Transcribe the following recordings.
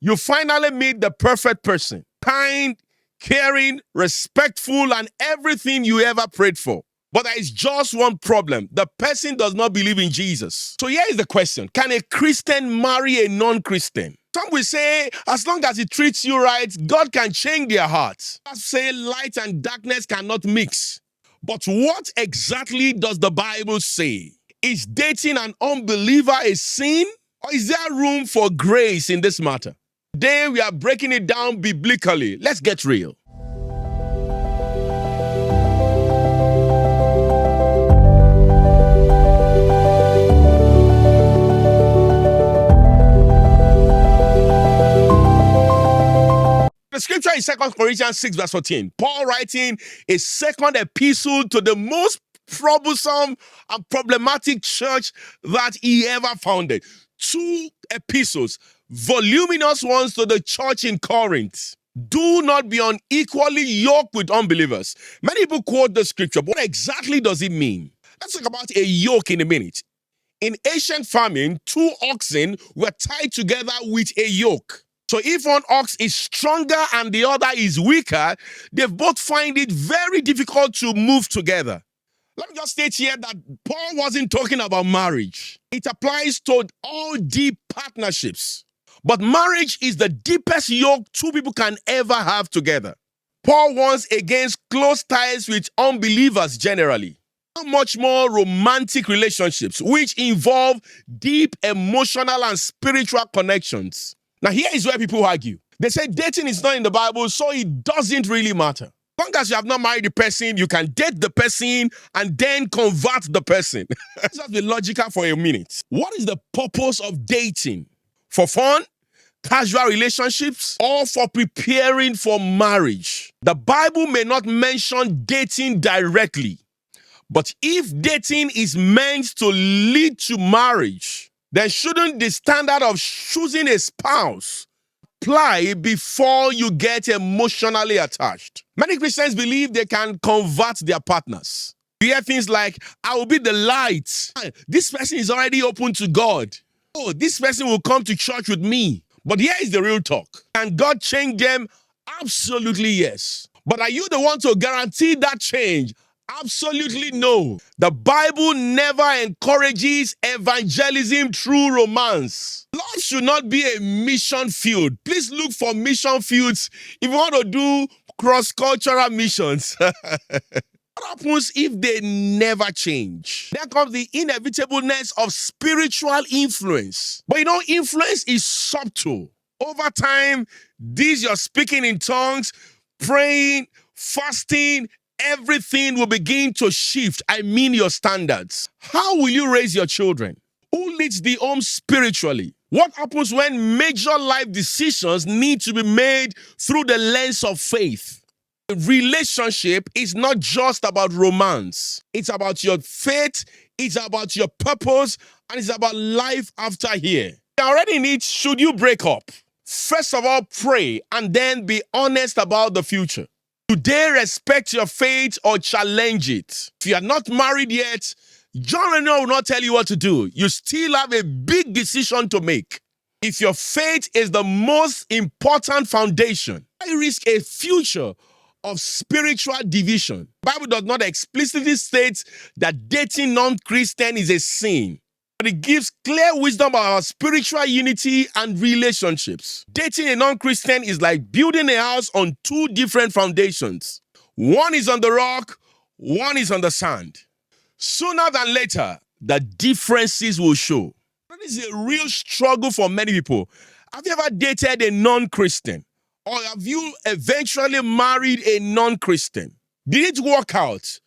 You finally meet the perfect person. Kind, caring, respectful, and everything you ever prayed for. But there is just one problem. The person does not believe in Jesus. So here is the question. Can a Christian marry a non-Christian? Some will say, as long as he treats you right, God can change their hearts. Others say light and darkness cannot mix. But what exactly does the Bible say? Is dating an unbeliever a sin? Or is there room for grace in this matter? Today we are breaking it down biblically. Let's get real. The scripture is 2 Corinthians 6 verse 14. Paul writing a second epistle to the most troublesome and problematic church that he ever founded. 2 epistles, voluminous ones to the church in Corinth. Do not be unequally yoked with unbelievers. Many people quote the scripture, but what exactly does it mean? Let's talk about a yoke in a minute. In ancient farming, 2 oxen were tied together with a yoke. So if one ox is stronger and the other is weaker, they both find it very difficult to move together. Let me just state here that Paul wasn't talking about marriage. It applies to all deep partnerships. But marriage is the deepest yoke 2 people can ever have together. Paul warns against close ties with unbelievers generally. How much more romantic relationships, which involve deep emotional and spiritual connections. Now, here is where people argue. They say dating is not in the Bible, so it doesn't really matter. As long as you have not married the person, you can date the person and then convert the person. Let's just be logical for a minute. What is the purpose of dating? For fun, casual relationships, or for preparing for marriage? The Bible may not mention dating directly, but if dating is meant to lead to marriage, then shouldn't the standard of choosing a spouse apply before you get emotionally attached? Many Christians believe they can convert their partners. You hear things like, I will be the light. This person is already open to God. Oh, this person will come to church with me. But here is the real talk. Can God change them? Absolutely yes. But are you the one to guarantee that change? Absolutely no. The Bible never encourages evangelism through romance. Love should not be a mission field. Please look for mission fields if you want to do cross-cultural missions. What happens if they never change? There comes the inevitableness of spiritual influence. But influence is subtle. Over time, this you're speaking in tongues, praying, fasting, everything will begin to shift. I mean your standards. How will you raise your children? Who leads the home spiritually? What happens when major life decisions need to be made through the lens of faith? A relationship is not just about romance. It's about your faith, it's about your purpose, and it's about life after here. You're already in it, should you break up? First of all, pray and then be honest about the future. Do they respect your faith or challenge it? If you are not married yet, John Reno will not tell you what to do. You still have a big decision to make. If your faith is the most important foundation, I risk a future of spiritual division. The Bible does not explicitly state that dating non-Christian is a sin, but it gives clear wisdom about our spiritual unity and relationships. Dating a non-Christian is like building a house on 2 different foundations. One is on the rock, one is on the sand. Sooner than later, the differences will show. This is a real struggle for many people. Have you ever dated a non-Christian? Or have you eventually married a non-Christian? Did it work out?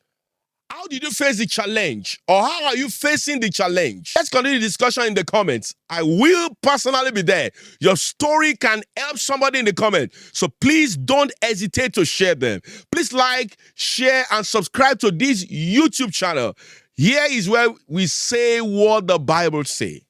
How did you face the challenge? Or how are you facing the challenge? Let's continue the discussion in the comments. I will personally be there. Your story can help somebody in the comments. So please don't hesitate to share them. Please like, share, and subscribe to this YouTube channel. Here is where we say what the Bible says.